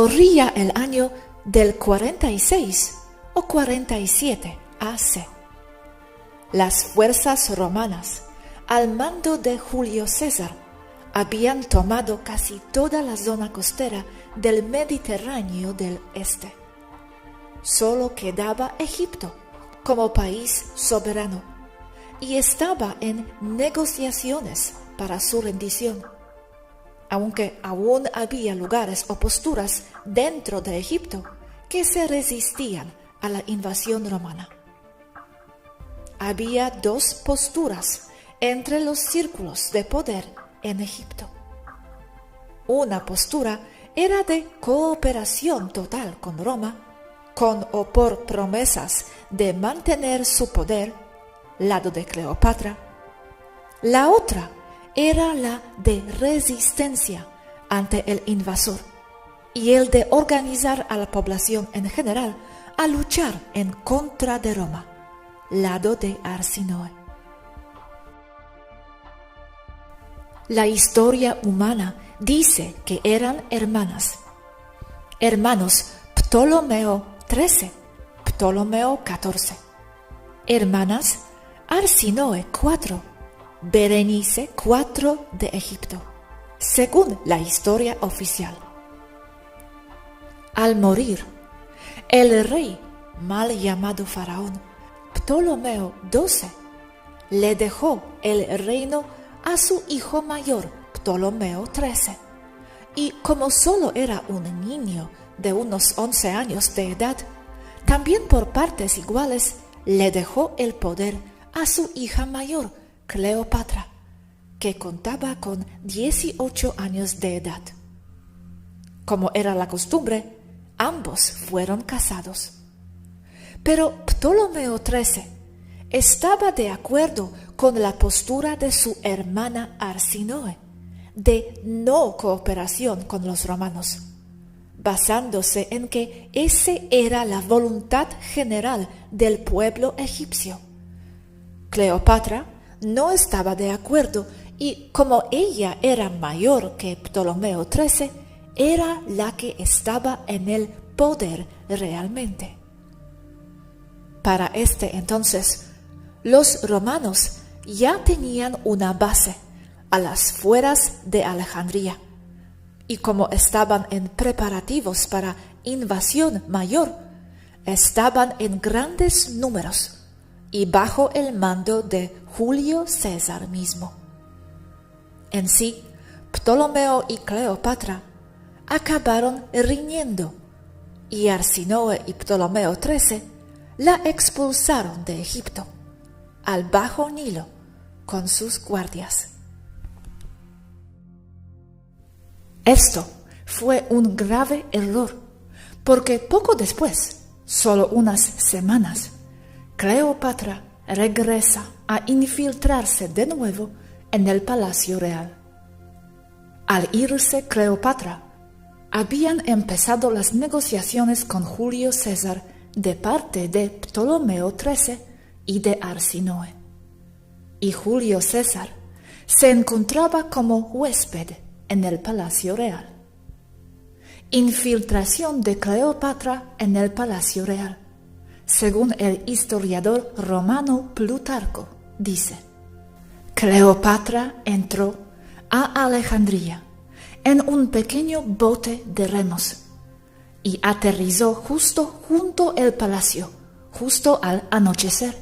corría el año del 46 o 47 AC. Las fuerzas romanas, al mando de Julio César, habían tomado casi toda la zona costera del Mediterráneo del Este. Solo quedaba Egipto como país soberano y estaba en negociaciones para su rendición, aunque aún había lugares o posturas dentro de Egipto que se resistían a la invasión romana. Había dos posturas entre los círculos de poder en Egipto. Una postura era de cooperación total con Roma, con o por promesas de mantener su poder, lado de Cleopatra. La otra era la de resistencia ante el invasor y el de organizar a la población en general a luchar en contra de Roma, lado de Arsínoe. La historia humana dice que eran hermanos Ptolomeo XIII, Ptolomeo XIV, hermanas Arsínoe IV, Berenice IV de Egipto, según la historia oficial. Al morir, el rey, mal llamado faraón, Ptolomeo XII, le dejó el reino a su hijo mayor, Ptolomeo XIII, y como solo era un niño de unos 11 años de edad, también por partes iguales le dejó el poder a su hija mayor, Cleopatra, que contaba con 18 años de edad. Como era la costumbre, ambos fueron casados. Pero Ptolomeo XIII estaba de acuerdo con la postura de su hermana Arsínoe, de no cooperación con los romanos, basándose en que esa era la voluntad general del pueblo egipcio. Cleopatra no estaba de acuerdo y como ella era mayor que Ptolomeo XIII, era la que estaba en el poder realmente. Para este entonces, los romanos ya tenían una base a las afueras de Alejandría, y como estaban en preparativos para invasión mayor, estaban en grandes números y bajo el mando de Julio César mismo. En sí, Ptolomeo y Cleopatra acabaron riñendo, y Arsínoe y Ptolomeo XIII la expulsaron de Egipto, al Bajo Nilo, con sus guardias. Esto fue un grave error, porque poco después, solo unas semanas, Cleopatra regresa a infiltrarse de nuevo en el palacio real. Al irse Cleopatra, habían empezado las negociaciones con Julio César de parte de Ptolomeo XIII y de Arsínoe. Y Julio César se encontraba como huésped en el palacio real. Infiltración de Cleopatra en el palacio real. Según el historiador romano Plutarco, dice: Cleopatra entró a Alejandría en un pequeño bote de remos y aterrizó justo junto al palacio, justo al anochecer,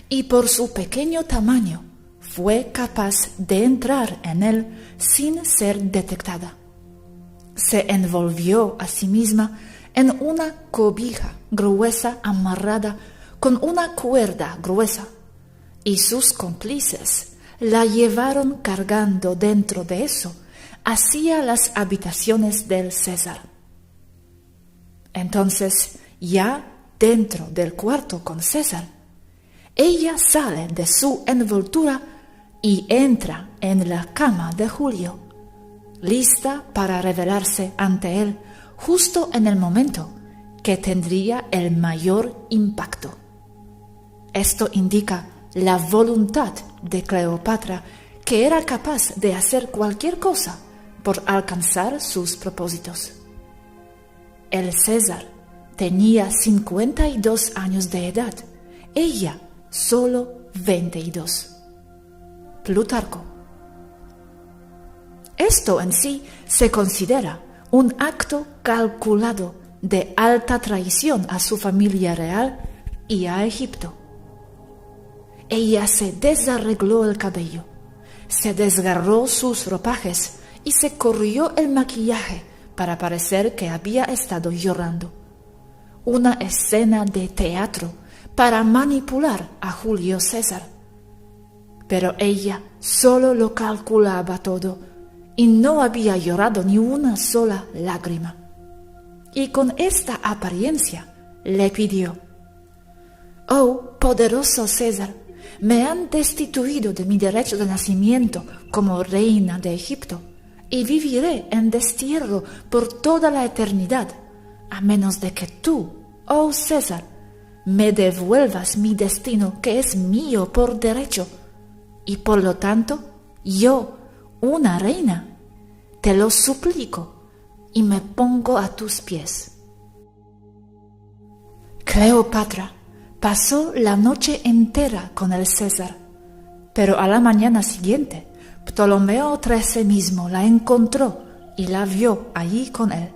y por su pequeño tamaño fue capaz de entrar en él sin ser detectada. Se envolvió a sí misma en una cobija gruesa amarrada con una cuerda gruesa, y sus cómplices la llevaron cargando dentro de eso hacia las habitaciones del César. Entonces, ya dentro del cuarto con César, ella sale de su envoltura y entra en la cama de Julio, lista para revelarse ante él justo en el momento que tendría el mayor impacto. Esto indica la voluntad de Cleopatra, que era capaz de hacer cualquier cosa por alcanzar sus propósitos. El César tenía 52 años de edad, ella solo 22. Plutarco. Esto en sí se considera un acto calculado de alta traición a su familia real y a Egipto. Ella se desarregló el cabello, se desgarró sus ropajes y se corrió el maquillaje para parecer que había estado llorando. Una escena de teatro para manipular a Julio César. Pero ella solo lo calculaba todo y no había llorado ni una sola lágrima. Y con esta apariencia le pidió: «Oh, poderoso César, me han destituido de mi derecho de nacimiento como reina de Egipto y viviré en destierro por toda la eternidad, a menos de que tú, oh César, me devuelvas mi destino que es mío por derecho, y por lo tanto, yo, una reina, te lo suplico y me pongo a tus pies». Cleopatra pasó la noche entera con el César, pero a la mañana siguiente Ptolomeo XIII mismo la encontró y la vio allí con él.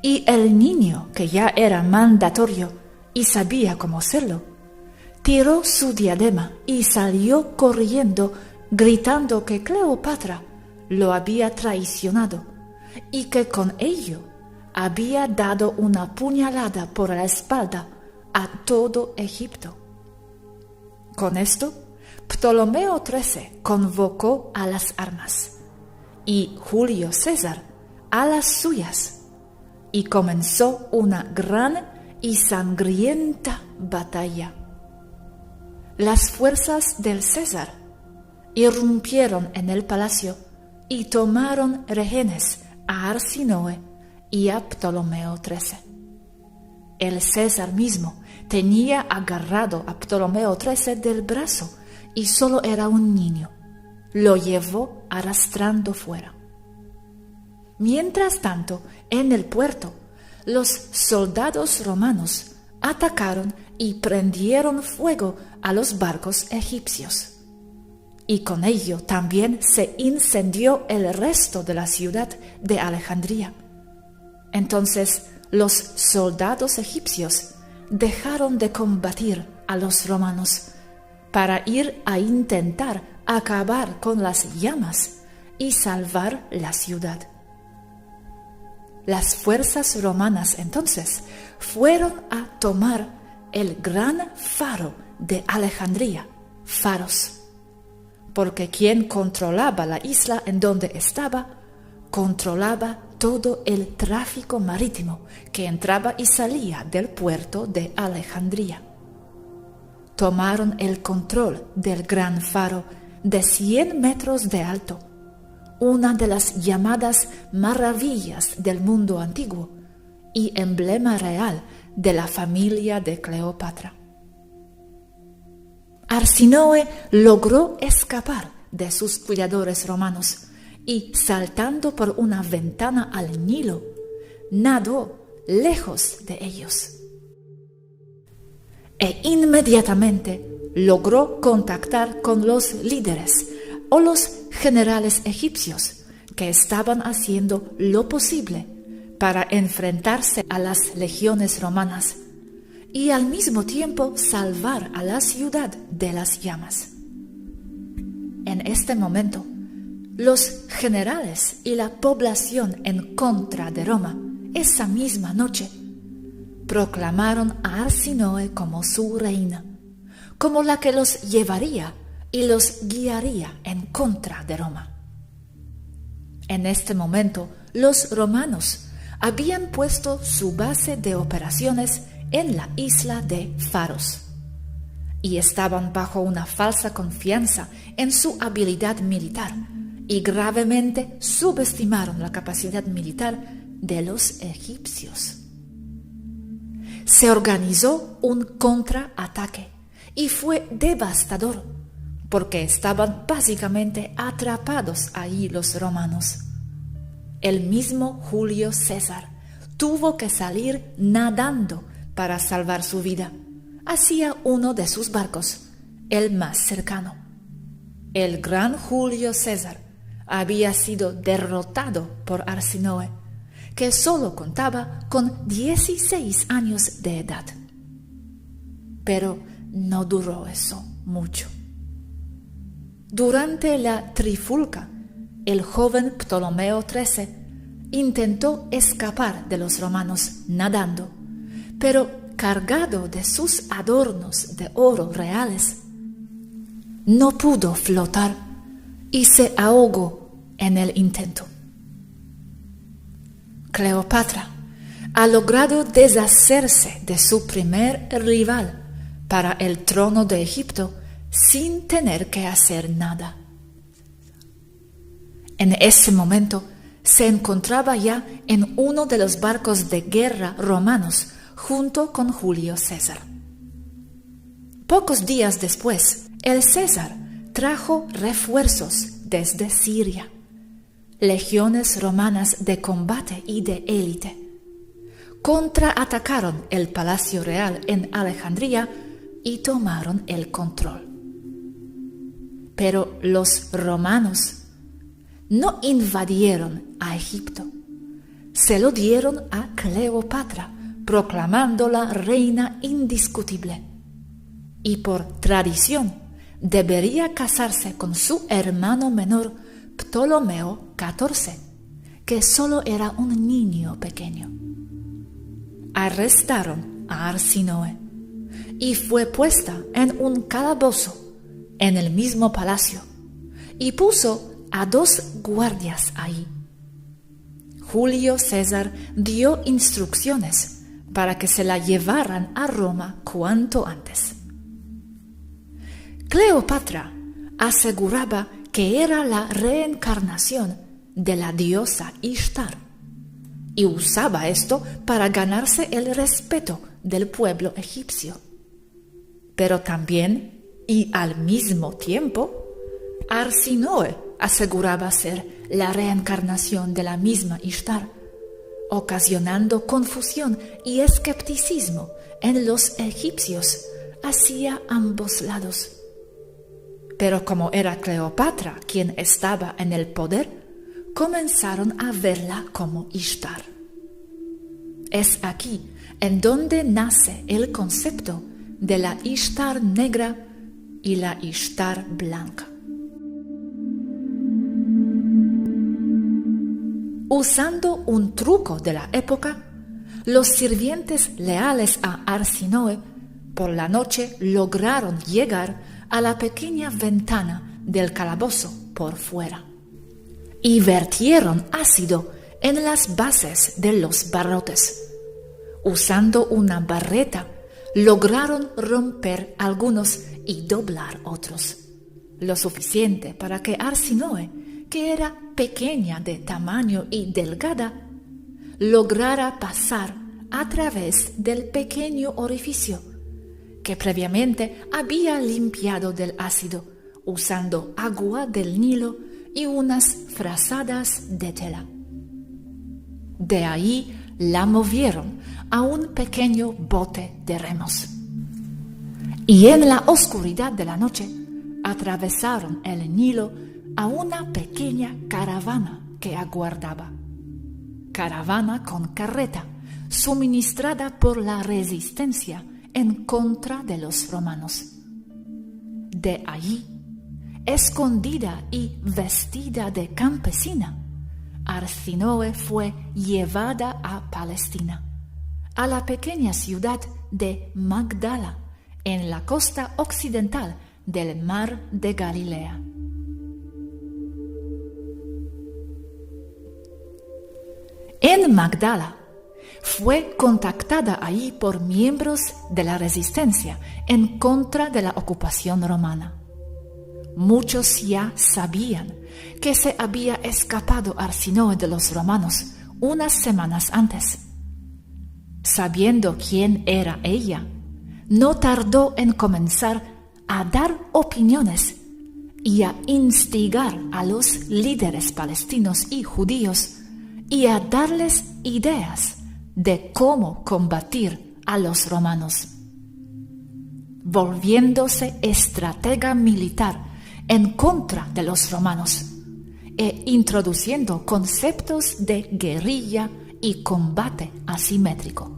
Y el niño, que ya era mandatorio y sabía cómo hacerlo, tiró su diadema y salió corriendo, gritando que Cleopatra lo había traicionado y que con ello había dado una puñalada por la espalda a todo Egipto. Con esto, Ptolomeo XIII convocó a las armas y Julio César a las suyas, y comenzó una gran y sangrienta batalla. Las fuerzas del César irrumpieron en el palacio y tomaron rehenes a Arsinoe y a Ptolomeo XIII. El César mismo tenía agarrado a Ptolomeo XIII del brazo y solo era un niño. Lo llevó arrastrando fuera. Mientras tanto, en el puerto, los soldados romanos atacaron y prendieron fuego a los barcos egipcios. Y con ello también se incendió el resto de la ciudad de Alejandría. Entonces los soldados egipcios dejaron de combatir a los romanos para ir a intentar acabar con las llamas y salvar la ciudad. Las fuerzas romanas entonces fueron a tomar el gran faro de Alejandría, Faros, porque quien controlaba la isla en donde estaba, controlaba todo el tráfico marítimo que entraba y salía del puerto de Alejandría. Tomaron el control del gran faro de 100 metros de alto, una de las llamadas maravillas del mundo antiguo y emblema real de la familia de Cleopatra. Arsinoe logró escapar de sus cuidadores romanos y, saltando por una ventana al Nilo, nadó lejos de ellos. E inmediatamente logró contactar con los líderes o los generales egipcios que estaban haciendo lo posible para enfrentarse a las legiones romanas y al mismo tiempo salvar a la ciudad de las llamas. En este momento, los generales y la población en contra de Roma, esa misma noche, proclamaron a Arsinoe como su reina, como la que los llevaría y los guiaría en contra de Roma. En este momento, los romanos habían puesto su base de operaciones en la isla de Faros y estaban bajo una falsa confianza en su habilidad militar y gravemente subestimaron la capacidad militar de los egipcios. Se organizó un contraataque y fue devastador, porque estaban básicamente atrapados ahí los romanos. El mismo Julio César tuvo que salir nadando para salvar su vida hacia uno de sus barcos, el más cercano. El gran Julio César había sido derrotado por Arsínoe, que solo contaba con 16 años de edad. Pero no duró eso mucho. Durante la trifulca, el joven Ptolomeo XIII intentó escapar de los romanos nadando, pero cargado de sus adornos de oro reales, no pudo flotar y se ahogó en el intento. Cleopatra ha logrado deshacerse de su primer rival para el trono de Egipto sin tener que hacer nada. En ese momento se encontraba ya en uno de los barcos de guerra romanos junto con Julio César. Pocos días después, el César trajo refuerzos desde Siria, legiones romanas de combate y de élite. Contraatacaron el Palacio Real en Alejandría y tomaron el control. Pero los romanos no invadieron a Egipto, se lo dieron a Cleopatra, proclamándola reina indiscutible. Y por tradición debería casarse con su hermano menor Ptolomeo XIV, que solo era un niño pequeño. Arrestaron a Arsínoe y fue puesta en un calabozo en el mismo palacio y puso a 2 guardias ahí. Julio César dio instrucciones para que se la llevaran a Roma cuanto antes. Cleopatra aseguraba que era la reencarnación de la diosa Ishtar y usaba esto para ganarse el respeto del pueblo egipcio. Pero también, y al mismo tiempo, Arsínoe aseguraba ser la reencarnación de la misma Ishtar, ocasionando confusión y escepticismo en los egipcios hacia ambos lados. Pero como era Cleopatra quien estaba en el poder, comenzaron a verla como Ishtar. Es aquí en donde nace el concepto de la Ishtar negra y la Ishtar blanca. Usando un truco de la época, los sirvientes leales a Arsínoe por la noche lograron llegar a la pequeña ventana del calabozo por fuera y vertieron ácido en las bases de los barrotes. Usando una barreta, lograron romper algunos y doblar otros, lo suficiente para que Arsínoe, que era pequeña de tamaño y delgada, lograra pasar a través del pequeño orificio que previamente había limpiado del ácido usando agua del Nilo y unas frazadas de tela. De ahí la movieron a un pequeño bote de remos. Y en la oscuridad de la noche atravesaron el Nilo a una pequeña caravana que aguardaba. Caravana con carreta, suministrada por la resistencia en contra de los romanos. De allí, escondida y vestida de campesina, Arsínoe fue llevada a Palestina, a la pequeña ciudad de Magdala, en la costa occidental del mar de Galilea. En Magdala fue contactada allí por miembros de la resistencia en contra de la ocupación romana. Muchos ya sabían que se había escapado Arsínoe de los romanos unas semanas antes. Sabiendo quién era ella, no tardó en comenzar a dar opiniones y a instigar a los líderes palestinos y judíos y a darles ideas de cómo combatir a los romanos, volviéndose estratega militar en contra de los romanos e introduciendo conceptos de guerrilla y combate asimétrico.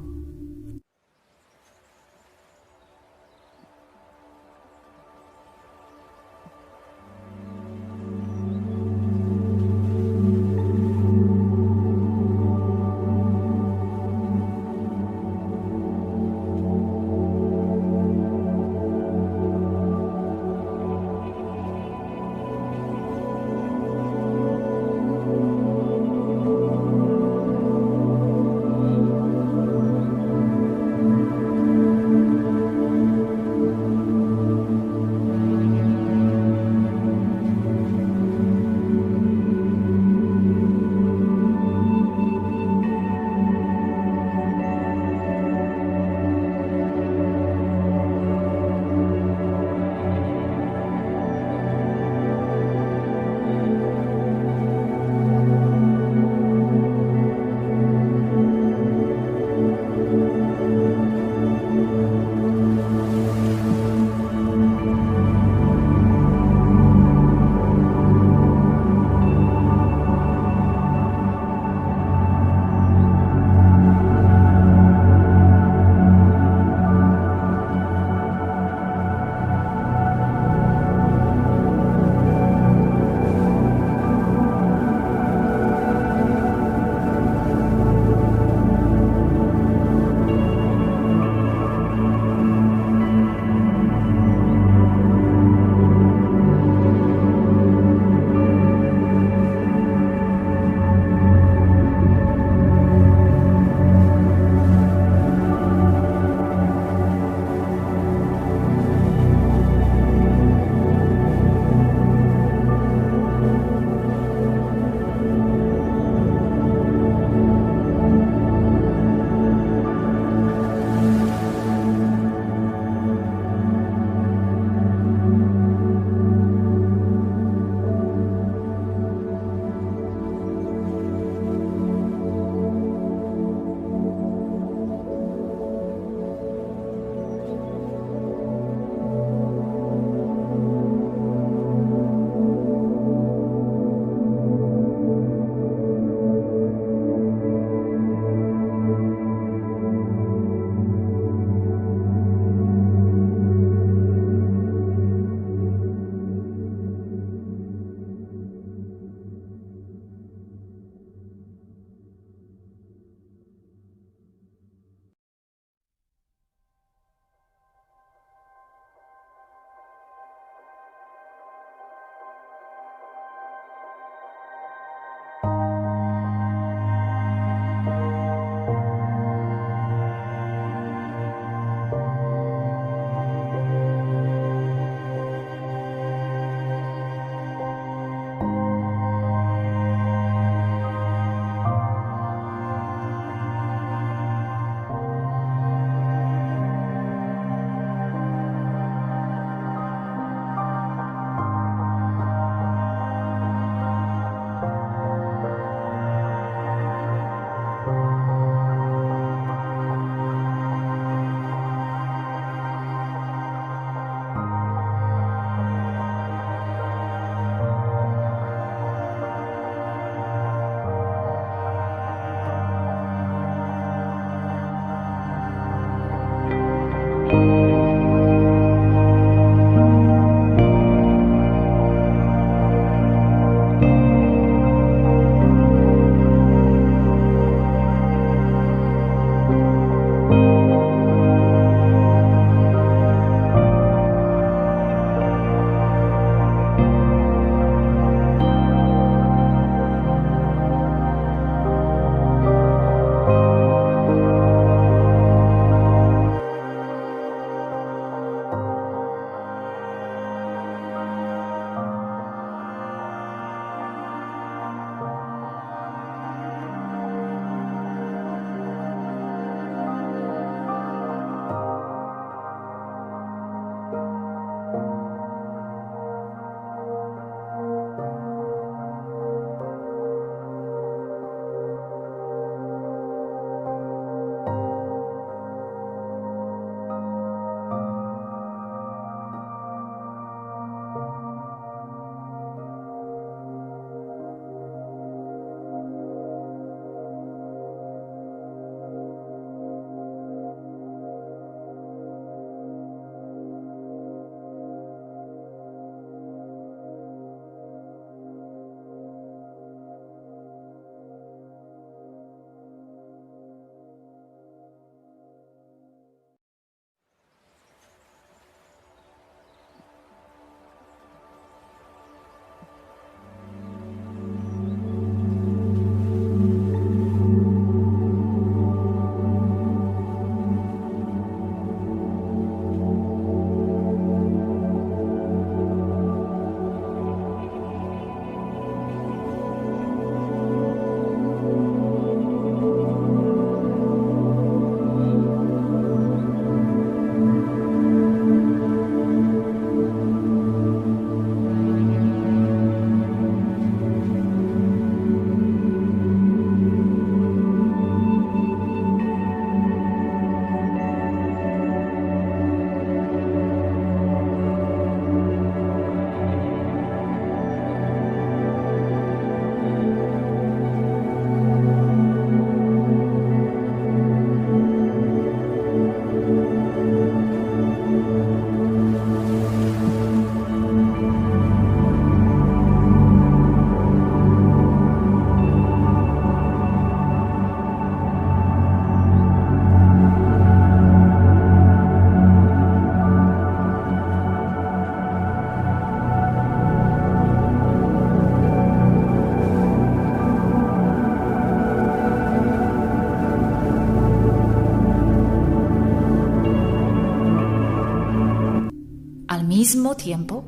mismo tiempo,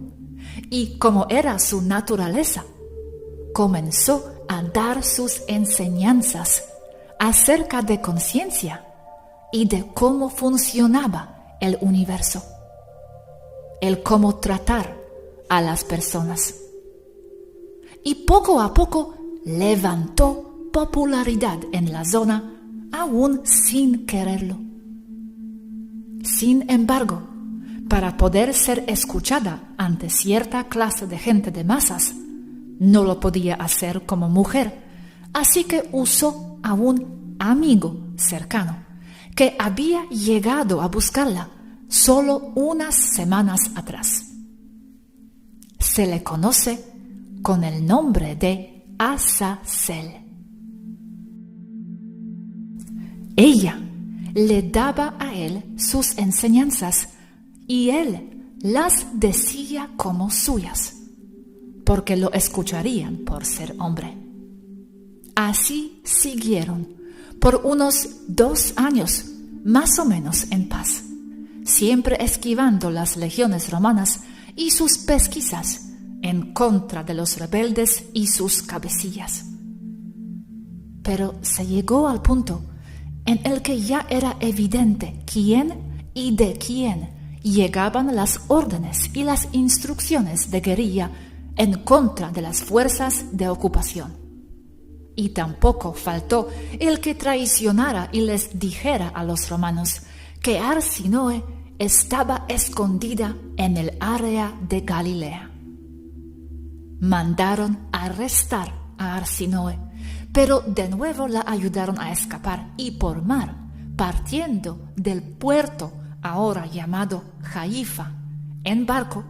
y como era su naturaleza, comenzó a dar sus enseñanzas acerca de conciencia y de cómo funcionaba el universo, el cómo tratar a las personas. Y poco a poco levantó popularidad en la zona, aún sin quererlo. Sin embargo, para poder ser escuchada ante cierta clase de gente de masas, no lo podía hacer como mujer, así que usó a un amigo cercano que había llegado a buscarla solo unas semanas atrás. Se le conoce con el nombre de Azazel. Ella le daba a él sus enseñanzas y él las decía como suyas, porque lo escucharían por ser hombre. Así siguieron por unos 2 años, más o menos en paz, siempre esquivando las legiones romanas y sus pesquisas en contra de los rebeldes y sus cabecillas. Pero se llegó al punto en el que ya era evidente quién y de quién llegaban las órdenes y las instrucciones de guerrilla en contra de las fuerzas de ocupación. Y tampoco faltó el que traicionara y les dijera a los romanos que Arsinoe estaba escondida en el área de Galilea. Mandaron arrestar a Arsinoe, pero de nuevo la ayudaron a escapar y por mar, partiendo del puerto ahora llamado Haifa, en barco,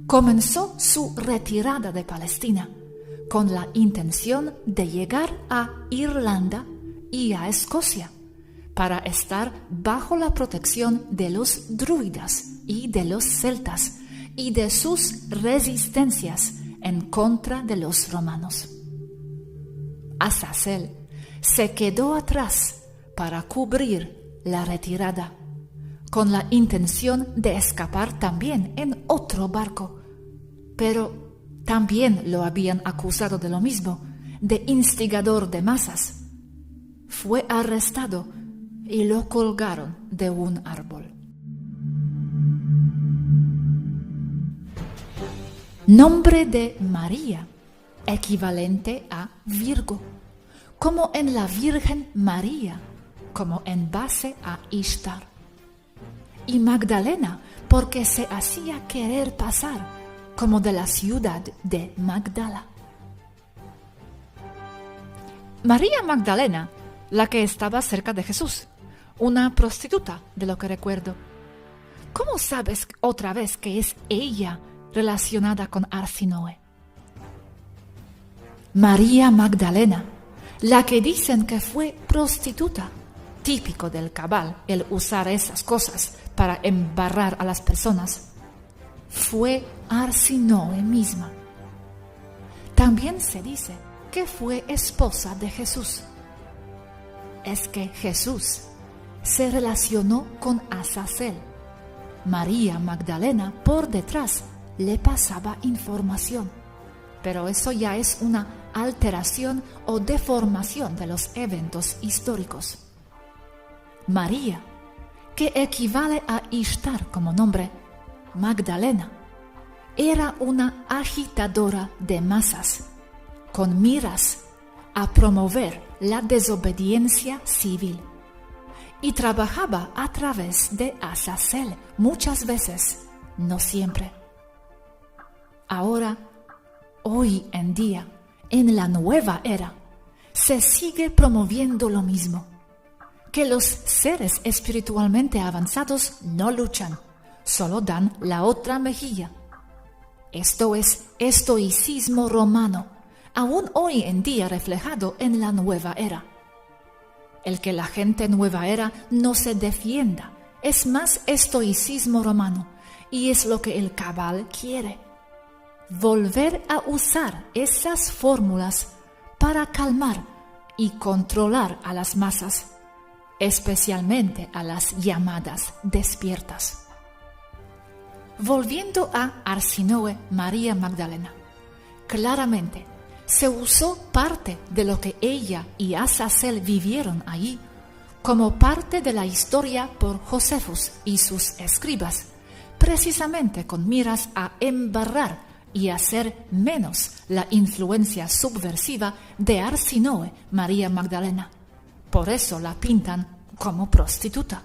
comenzó su retirada de Palestina con la intención de llegar a Irlanda y a Escocia para estar bajo la protección de los druidas y de los celtas y de sus resistencias en contra de los romanos. Azazel se quedó atrás para cubrir la retirada, con la intención de escapar también en otro barco, pero también lo habían acusado de lo mismo, de instigador de masas. Fue arrestado y lo colgaron de un árbol. Nombre de María, equivalente a Virgo, como en la Virgen María, como en base a Ishtar. Y Magdalena, porque se hacía querer pasar como de la ciudad de Magdala. María Magdalena, la que estaba cerca de Jesús, una prostituta, de lo que recuerdo. ¿Cómo sabes otra vez que es ella relacionada con Arsinoe? María Magdalena, la que dicen que fue prostituta, típico del cabal el usar esas cosas para embarrar a las personas, fue Arsinoe misma. También se dice que fue esposa de Jesús. Es que Jesús se relacionó con Azazel. María Magdalena por detrás le pasaba información, pero eso ya es una alteración o deformación de los eventos históricos. María, que equivale a Ishtar como nombre, Magdalena, era una agitadora de masas, con miras a promover la desobediencia civil, y trabajaba a través de Azazel muchas veces, no siempre. Ahora, hoy en día, en la nueva era, se sigue promoviendo lo mismo, que los seres espiritualmente avanzados no luchan, solo dan la otra mejilla. Esto es estoicismo romano, aún hoy en día reflejado en la nueva era. El que la gente nueva era no se defienda es más estoicismo romano, y es lo que el cabal quiere. Volver a usar esas fórmulas para calmar y controlar a las masas, especialmente a las llamadas despiertas. Volviendo a Arsinoe María Magdalena, claramente se usó parte de lo que ella y Azazel vivieron allí como parte de la historia por Josefus y sus escribas, precisamente con miras a embarrar y hacer menos la influencia subversiva de Arsinoe María Magdalena. Por eso la pintan como prostituta,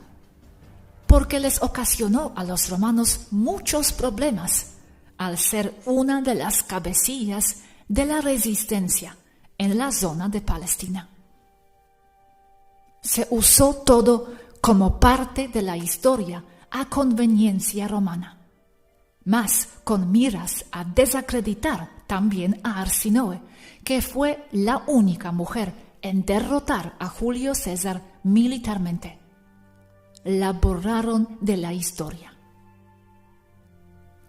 porque les ocasionó a los romanos muchos problemas al ser una de las cabecillas de la resistencia en la zona de Palestina. Se usó todo como parte de la historia a conveniencia romana, mas con miras a desacreditar también a Arsinoe, que fue la única mujer en derrotar a Julio César militarmente. La borraron de la historia.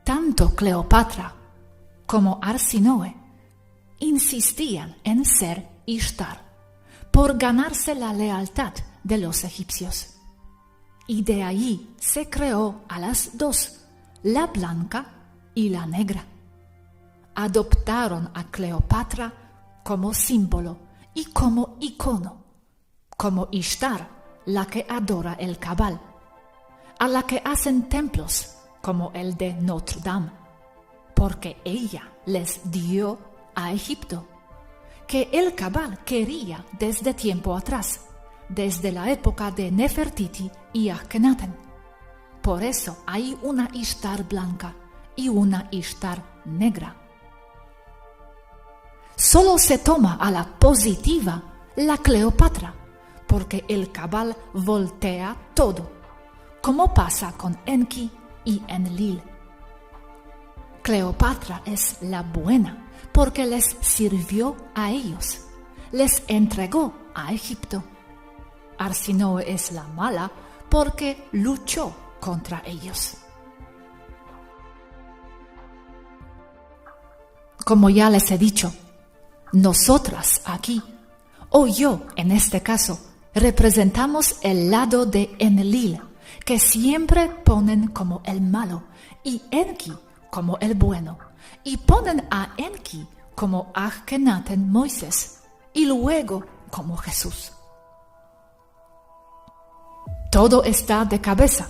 Tanto Cleopatra como Arsinoe insistían en ser Ishtar por ganarse la lealtad de los egipcios. Y de allí se creó a las dos, la blanca y la negra. Adoptaron a Cleopatra como símbolo y como icono, como Ishtar, la que adora el cabal, a la que hacen templos como el de Notre Dame, porque ella les dio a Egipto, que el cabal quería desde tiempo atrás, desde la época de Nefertiti y Akhenaten. Por eso hay una Ishtar blanca y una Ishtar negra. Solo se toma a la positiva la Cleopatra, porque el cabal voltea todo, como pasa con Enki y Enlil. Cleopatra es la buena, porque les sirvió a ellos, les entregó a Egipto. Arsinoe es la mala, porque luchó contra ellos. Como ya les he dicho, nosotras aquí, o yo en este caso, representamos el lado de Enlil, que siempre ponen como el malo, y Enki como el bueno, y ponen a Enki como Akhenaten Moisés, y luego como Jesús. Todo está de cabeza.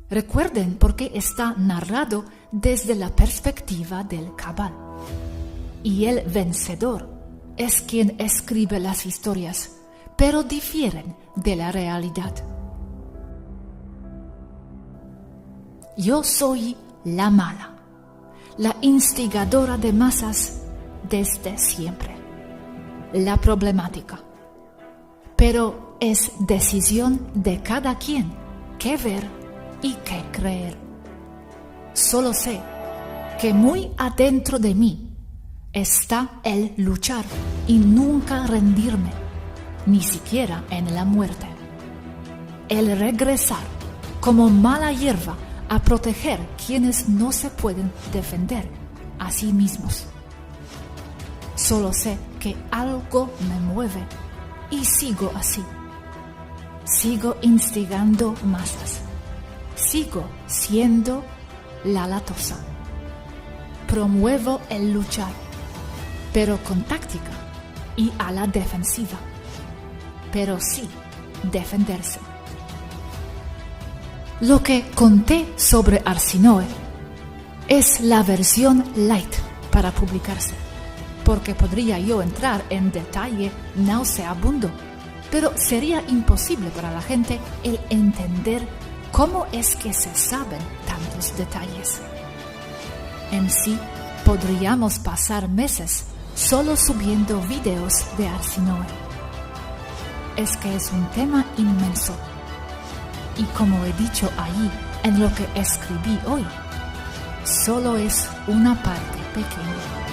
Recuerden porque está narrado desde la perspectiva del cabal. Y el vencedor es quien escribe las historias, pero difieren de la realidad. Yo soy la mala, la instigadora de masas desde siempre, la problemática. Pero es decisión de cada quien qué ver y qué creer. Solo sé que muy adentro de mí está el luchar y nunca rendirme, ni siquiera en la muerte. El regresar como mala hierba a proteger quienes no se pueden defender a sí mismos. Solo sé que algo me mueve y sigo así. Sigo instigando masas. Sigo siendo la latosa. Promuevo el luchar, pero con táctica y a la defensiva. Pero sí defenderse. Lo que conté sobre Arsinoe es la versión light para publicarse, porque podría yo entrar en detalle nauseabundo, pero sería imposible para la gente el entender cómo es que se saben tantos detalles. En sí, podríamos pasar meses solo subiendo videos de Arsinoe. Es que es un tema inmenso. Y como he dicho allí en lo que escribí hoy, solo es una parte pequeña.